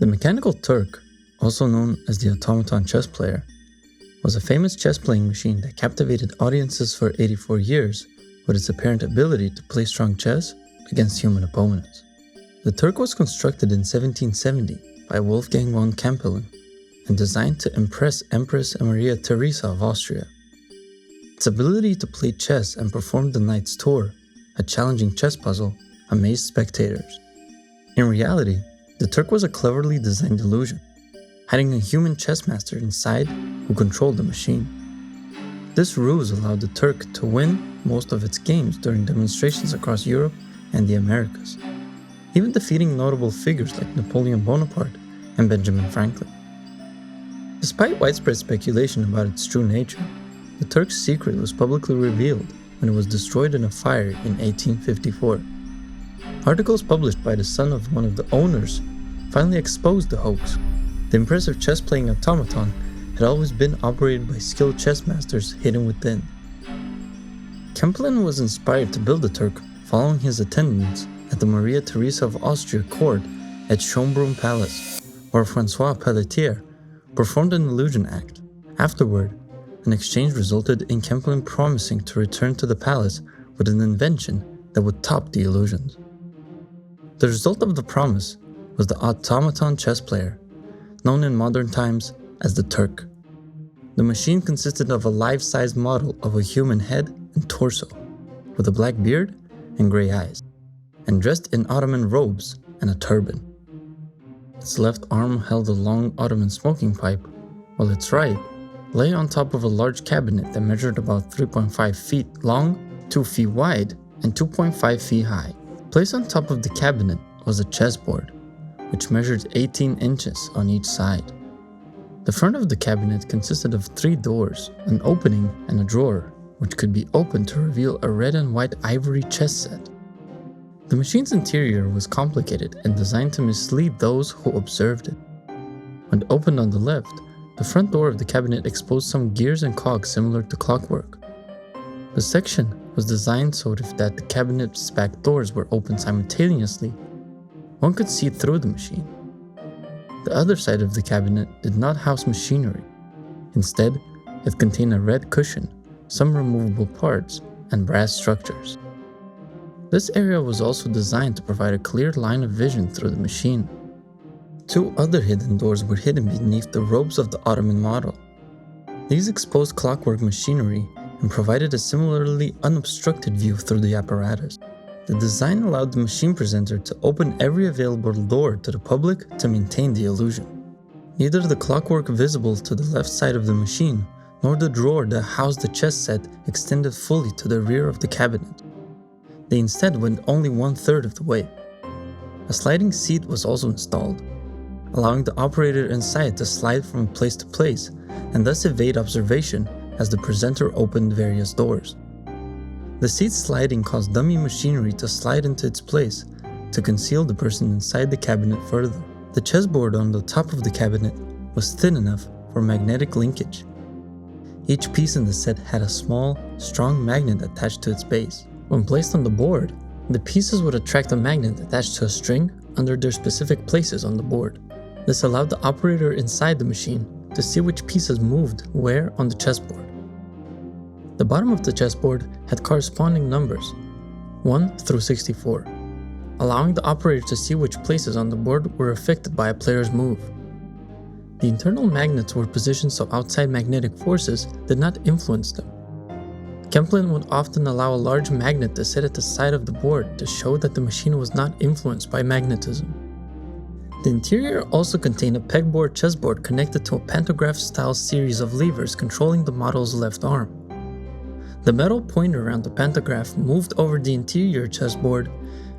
The Mechanical Turk, also known as the Automaton chess player, was a famous chess-playing machine that captivated audiences for 84 years with its apparent ability to play strong chess against human opponents. The Turk was constructed in 1770 by Wolfgang von Kempelen and designed to impress Empress Maria Theresa of Austria. Its ability to play chess and perform the Knight's Tour, a challenging chess puzzle, amazed spectators. In reality, the Turk was a cleverly designed illusion, hiding a human chess master inside who controlled the machine. This ruse allowed the Turk to win most of its games during demonstrations across Europe and the Americas, even defeating notable figures like Napoleon Bonaparte and Benjamin Franklin. Despite widespread speculation about its true nature, the Turk's secret was publicly revealed when it was destroyed in a fire in 1854. Articles published by the son of one of the owners finally exposed the hoax. The impressive chess-playing automaton had always been operated by skilled chess masters hidden within. Kempelen was inspired to build the Turk following his attendance at the Maria Theresa of Austria court at Schönbrunn Palace, where François Pelletier performed an illusion act. Afterward, an exchange resulted in Kempelen promising to return to the palace with an invention that would top the illusions. The result of the promise was the automaton chess player, known in modern times as the Turk. The machine consisted of a life-sized model of a human head and torso, with a black beard and gray eyes, and dressed in Ottoman robes and a turban. Its left arm held a long Ottoman smoking pipe, while its right lay on top of a large cabinet that measured about 3.5 feet long, 2 feet wide, and 2.5 feet high. Placed on top of the cabinet was a chessboard, which measured 18 inches on each side. The front of the cabinet consisted of 3 doors, an opening, and a drawer, which could be opened to reveal a red and white ivory chess set. The machine's interior was complicated and designed to mislead those who observed it. When opened on the left, the front door of the cabinet exposed some gears and cogs similar to clockwork. The section was designed so that the cabinet's back doors were opened simultaneously. One could see through the machine. The other side of the cabinet did not house machinery. Instead, it contained a red cushion, some removable parts, and brass structures. This area was also designed to provide a clear line of vision through the machine. 2 other hidden doors were hidden beneath the robes of the Ottoman model. These exposed clockwork machinery and provided a similarly unobstructed view through the apparatus. The design allowed the machine presenter to open every available door to the public to maintain the illusion. Neither the clockwork visible to the left side of the machine nor the drawer that housed the chess set extended fully to the rear of the cabinet. They instead went only 1/3 of the way. A sliding seat was also installed, allowing the operator inside to slide from place to place and thus evade observation as the presenter opened various doors. The seat sliding caused dummy machinery to slide into its place to conceal the person inside the cabinet further. The chessboard on the top of the cabinet was thin enough for magnetic linkage. Each piece in the set had a small, strong magnet attached to its base. When placed on the board, the pieces would attract a magnet attached to a string under their specific places on the board. This allowed the operator inside the machine to see which pieces moved where on the chessboard. The bottom of the chessboard had corresponding numbers, 1 through 64, allowing the operator to see which places on the board were affected by a player's move. The internal magnets were positioned so outside magnetic forces did not influence them. Kempelen would often allow a large magnet to sit at the side of the board to show that the machine was not influenced by magnetism. The interior also contained a pegboard chessboard connected to a pantograph-style series of levers controlling the model's left arm. The metal pointer around the pantograph moved over the interior chessboard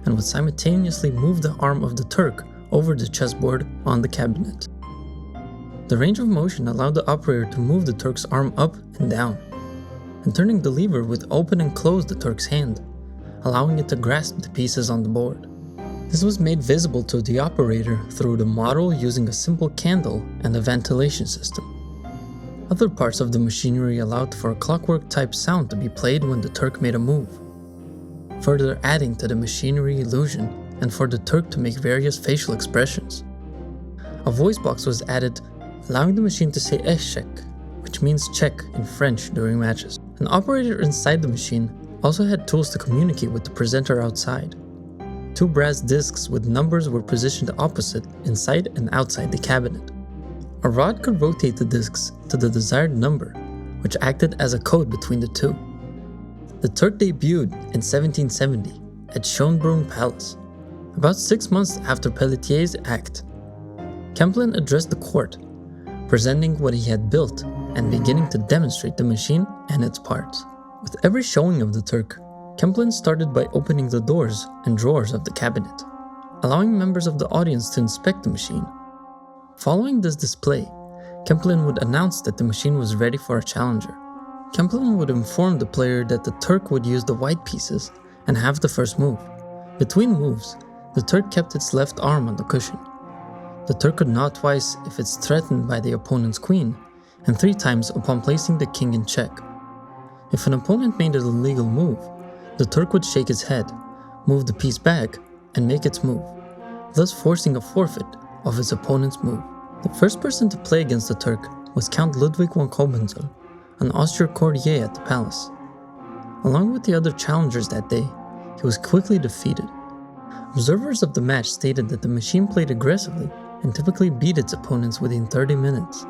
and would simultaneously move the arm of the Turk over the chessboard on the cabinet. The range of motion allowed the operator to move the Turk's arm up and down, and turning the lever would open and close the Turk's hand, allowing it to grasp the pieces on the board. This was made visible to the operator through the model using a simple candle and a ventilation system. Other parts of the machinery allowed for a clockwork-type sound to be played when the Turk made a move. further adding to the machinery illusion and for the Turk to make various facial expressions. A voice box was added, allowing the machine to say eşek, which means check in French during matches. An operator inside the machine also had tools to communicate with the presenter outside. 2 brass discs with numbers were positioned opposite inside and outside the cabinet. A rod could rotate the discs to the desired number, which acted as a code between the two. The Turk debuted in 1770 at Schönbrunn Palace, about 6 months after Pelletier's act. Kempelen addressed the court, presenting what he had built and beginning to demonstrate the machine and its parts. With every showing of the Turk, Kempelen started by opening the doors and drawers of the cabinet, allowing members of the audience to inspect the machine. Following this display, Kempelen would announce that the machine was ready for a challenger. Kempelen would inform the player that the Turk would use the white pieces and have the first move. Between moves, the Turk kept its left arm on the cushion. The Turk could nod twice if it's threatened by the opponent's queen, and 3 times upon placing the king in check. If an opponent made an illegal move, the Turk would shake his head, move the piece back, and make its move, thus forcing a forfeit of his opponent's move. The first person to play against the Turk was Count Ludwig von Kempelen, an Austrian courtier at the palace. Along with the other challengers that day, he was quickly defeated. Observers of the match stated that the machine played aggressively and typically beat its opponents within 30 minutes.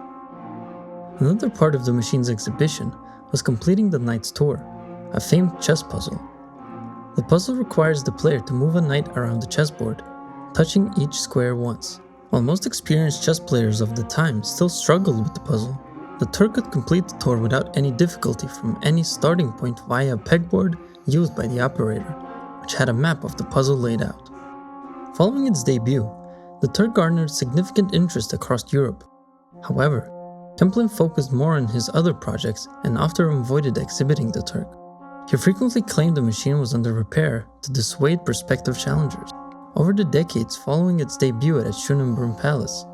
Another part of the machine's exhibition was completing the knight's tour, a famed chess puzzle. The puzzle requires the player to move a knight around the chessboard, touching each square once. While most experienced chess players of the time still struggled with the puzzle, the Turk could complete the tour without any difficulty from any starting point via a pegboard used by the operator, which had a map of the puzzle laid out. Following its debut, the Turk garnered significant interest across Europe. However, Kempelen focused more on his other projects and often avoided exhibiting the Turk. He frequently claimed the machine was under repair to dissuade prospective challengers. Over the decades following its debut at Schönbrunn Palace,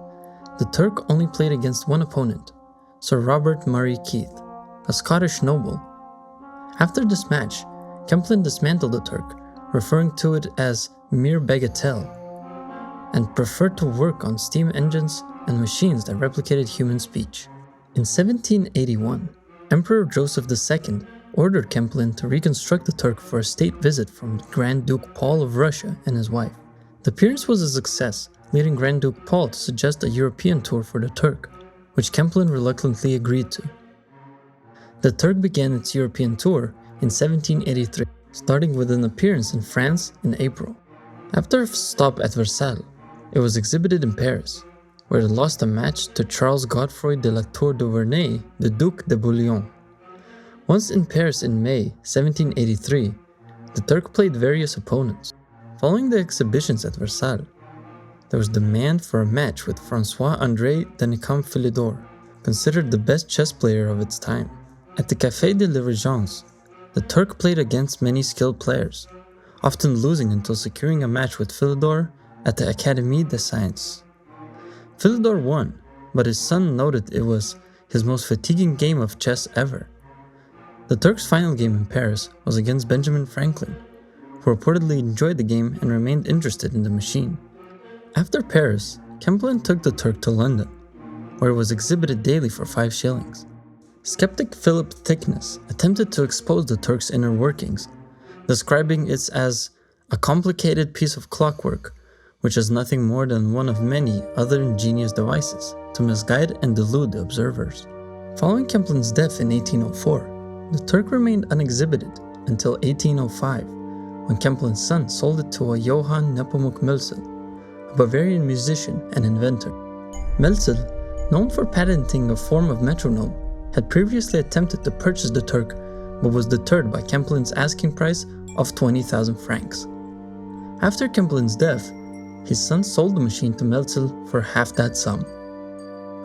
the Turk only played against one opponent, Sir Robert Murray Keith, a Scottish noble. After this match, Kempelen dismantled the Turk, referring to it as mere bagatelle, and preferred to work on steam engines and machines that replicated human speech. In 1781, Emperor Joseph II ordered Kempelen to reconstruct the Turk for a state visit from Grand Duke Paul of Russia and his wife. The appearance was a success, leading Grand Duke Paul to suggest a European tour for the Turk, which Kempelen reluctantly agreed to. The Turk began its European tour in 1783, starting with an appearance in France in April. After a stop at Versailles, it was exhibited in Paris, where it lost a match to Charles Godefroy de la Tour d'Auverney, the Duc de Bouillon. Once in Paris in May 1783, the Turk played various opponents. Following the exhibitions at Versailles, there was demand for a match with François-André Denicamp-Philidor, considered the best chess player of its time. At the Café de la Régence, the Turk played against many skilled players, often losing until securing a match with Philidor at the Académie des Sciences. Philidor won, but his son noted it was his most fatiguing game of chess ever. The Turk's final game in Paris was against Benjamin Franklin, who reportedly enjoyed the game and remained interested in the machine. After Paris, Kempelen took the Turk to London, where it was exhibited daily for 5 shillings. Skeptic Philip Thickness attempted to expose the Turk's inner workings, describing it as a complicated piece of clockwork, which is nothing more than one of many other ingenious devices to misguide and delude the observers. Following Kempelen's death in 1804, the Turk remained unexhibited until 1805, when Kempelen's son sold it to a Johann Nepomuk Mälzel, a Bavarian musician and inventor. Mälzel, known for patenting a form of metronome, had previously attempted to purchase the Turk, but was deterred by Kempelen's asking price of 20,000 francs. After Kempelen's death, his son sold the machine to Mälzel for half that sum.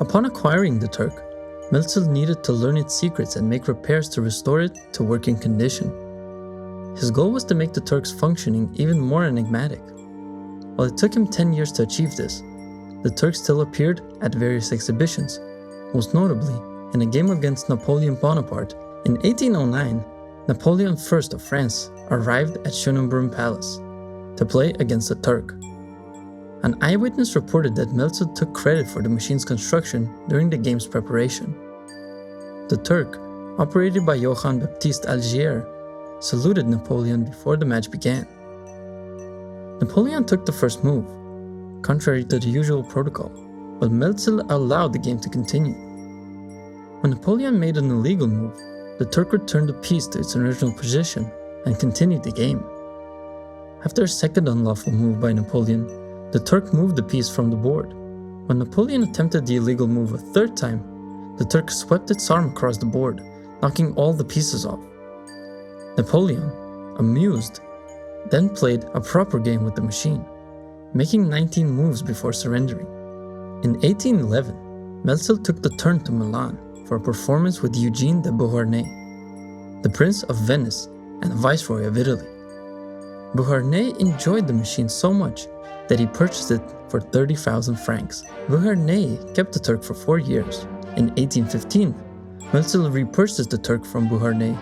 Upon acquiring the Turk, Mälzel needed to learn its secrets and make repairs to restore it to working condition. His goal was to make the Turk's functioning even more enigmatic. While it took him 10 years to achieve this, the Turk still appeared at various exhibitions, most notably in a game against Napoleon Bonaparte. In 1809, Napoleon I of France arrived at Schönbrunn Palace to play against the Turk. An eyewitness reported that Mälzel took credit for the machine's construction during the game's preparation. The Turk, operated by Johann Baptiste Algier, saluted Napoleon before the match began. Napoleon took the first move, contrary to the usual protocol, but Mälzel allowed the game to continue. When Napoleon made an illegal move, the Turk returned the piece to its original position and continued the game. After a second unlawful move by Napoleon, the Turk moved the piece from the board. When Napoleon attempted the illegal move a third time, the Turk swept its arm across the board, knocking all the pieces off. Napoleon, amused, then played a proper game with the machine, making 19 moves before surrendering. In 1811, Mälzel took the turn to Milan for a performance with Eugene de Beauharnais, the Prince of Venice and Viceroy of Italy. Beauharnais enjoyed the machine so much that he purchased it for 30,000 francs. Beauharnais kept the Turk for 4 years. In 1815, Mälzel repurchased the Turk from Beauharnais.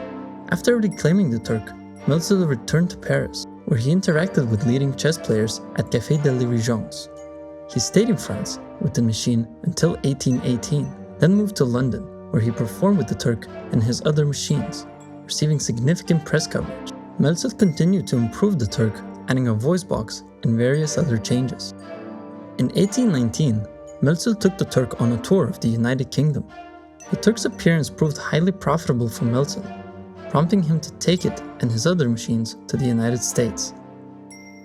After reclaiming the Turk, Mälzel returned to Paris, where he interacted with leading chess players at Café de la Régence. He stayed in France with the machine until 1818, then moved to London, where he performed with the Turk and his other machines, receiving significant press coverage. Mälzel continued to improve the Turk, adding a voice box and various other changes. In 1819, Mälzel took the Turk on a tour of the United Kingdom. The Turk's appearance proved highly profitable for Mälzel, prompting him to take it and his other machines to the United States.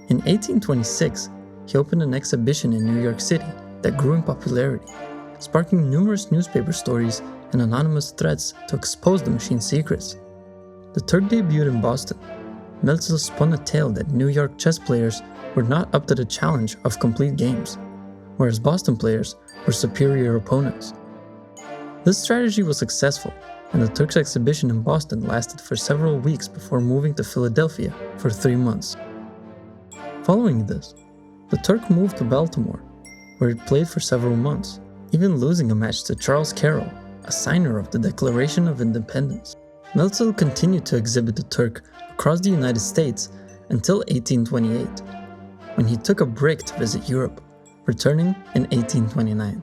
In 1826, he opened an exhibition in New York City that grew in popularity, sparking numerous newspaper stories and anonymous threats to expose the machine's secrets. The Turk debuted in Boston. Mälzel spun a tale that New York chess players were not up to the challenge of complete games, whereas Boston players were superior opponents. This strategy was successful, and the Turk's exhibition in Boston lasted for several weeks before moving to Philadelphia for 3 months. Following this, the Turk moved to Baltimore, where it played for several months, even losing a match to Charles Carroll, a signer of the Declaration of Independence. Mälzel continued to exhibit the Turk across the United States until 1828, when he took a break to visit Europe, returning in 1829.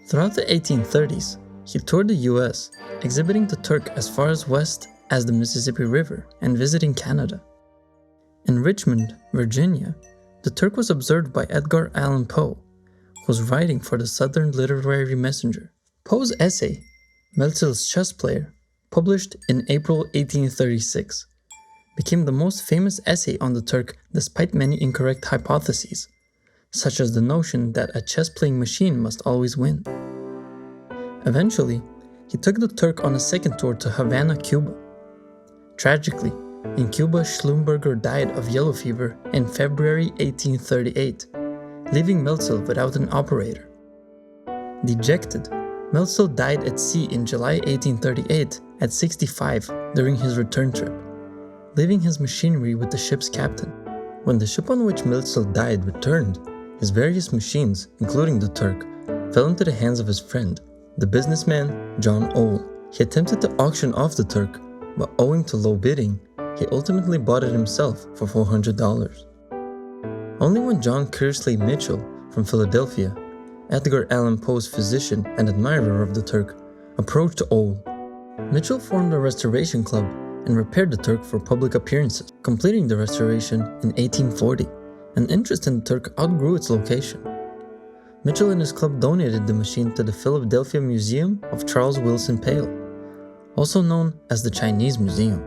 Throughout the 1830s, he toured the US, exhibiting the Turk as far as west as the Mississippi River and visiting Canada. In Richmond, Virginia, the Turk was observed by Edgar Allan Poe, who was writing for the Southern Literary Messenger. Poe's essay, Mälzel's Chess Player, published in April 1836, became the most famous essay on the Turk despite many incorrect hypotheses, such as the notion that a chess-playing machine must always win. Eventually, he took the Turk on a second tour to Havana, Cuba. Tragically, in Cuba, Schlumberger died of yellow fever in February 1838, leaving Mälzel without an operator. Dejected, Mälzel died at sea in July 1838 at 65 during his return trip, leaving his machinery with the ship's captain. When the ship on which Mälzel died returned, his various machines, including the Turk, fell into the hands of his friend, the businessman John Ohl. He attempted to auction off the Turk, but owing to low bidding, he ultimately bought it himself for $400. Only when John Kersley Mitchell from Philadelphia, Edgar Allan Poe's physician and admirer of the Turk, approached Ohl. Mitchell formed a restoration club and repaired the Turk for public appearances, completing the restoration in 1840. An interest in the Turk outgrew its location. Mitchell and his club donated the machine to the Philadelphia Museum of Charles Willson Pale, also known as the Chinese Museum.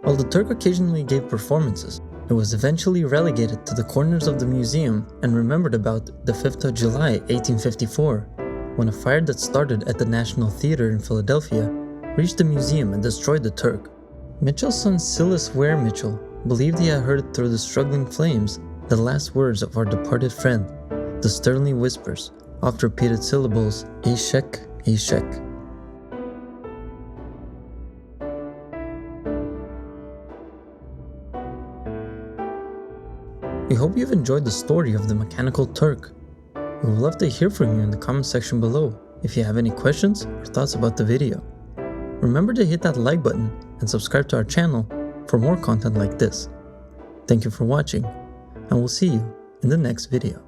While the Turk occasionally gave performances, it was eventually relegated to the corners of the museum and remembered about the 5th of July 1854, when a fire that started at the National Theatre in Philadelphia reached the museum and destroyed the Turk. Mitchell's son Silas Ware Mitchell believed he had heard through the struggling flames the last words of our departed friend, the sternly whispers, oft-repeated syllables, Eshek, Eshek. We hope you've enjoyed the story of the Mechanical Turk. We would love to hear from you in the comment section below if you have any questions or thoughts about the video. Remember to hit that like button and subscribe to our channel for more content like this. Thank you for watching, and we'll see you in the next video.